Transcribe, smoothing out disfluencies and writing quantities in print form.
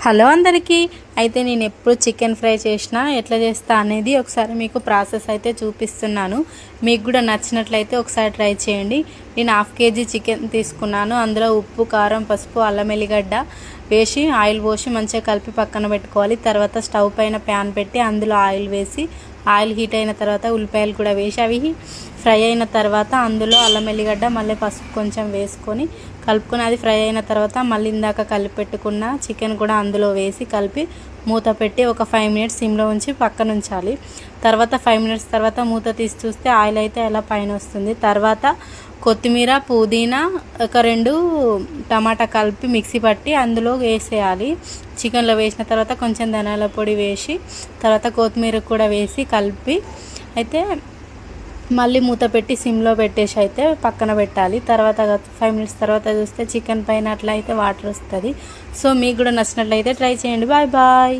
Hello అందరికీ. అయితే నేను ఎప్పుడు చికెన్ ఫ్రై చేసినా ఎట్లా చేస్తా అనేది ఒకసారి మీకు ప్రాసెస్ అయితే చూపిస్తున్నాను. మీకు కూడా నచ్చినట్లయితే ఒకసారి ట్రై చేయండి. నేను 1/2 kg చికెన్ తీసుకున్నాను. అందులో ఉప్పు, కారం, పసుపు, అల్లం వెల్లిగడ్డ వేసి ఆయిల్ పోసి మంచిగా కలిపి పక్కన పెట్టుకోవాలి. తర్వాత స్టవ్ పైన ప్యాన్ పెట్టి అందులో ఆయిల్ వేసి ఆయిల్ హీట్ అయిన తర్వాత ఉల్లిపాయలు కూడా వేసి అవి ఫ్రై అయిన తర్వాత అందులో అల్లం వెల్లిగడ్డ మళ్ళీ పసుపు కొంచెం వేసుకొని కలుపుకొని అది ఫ్రై అయిన తర్వాత మళ్ళీ ఇందాక కలిపి పెట్టుకున్న చికెన్ కూడా అందులో వేసి కలిపి మూత పెట్టి ఒక 5 minutes సిమ్లో ఉంచి పక్కన ఉంచాలి. తర్వాత 5 minutes తర్వాత మూత తీసి చూస్తే ఆయిల్ అయితే అలా పైన వస్తుంది. తర్వాత కొత్తిమీర, పుదీనా, ఒక 2 టమాటా కలిపి మిక్సీ పట్టి అందులో వేసేయాలి. చికెన్లో వేసిన తర్వాత కొంచెం ధనియాల పొడి వేసి తర్వాత కొత్తిమీర కూడా వేసి కలిపి అయితే మళ్ళీ మూత పెట్టి సిమ్లో పెట్టేసి అయితే పక్కన పెట్టాలి. తర్వాత 5 minutes తర్వాత చూస్తే చికెన్ పైన అట్లా అయితే వాటర్ వస్తుంది. సో మీకు కూడా నచ్చినట్లయితే ట్రై చేయండి. Bye bye.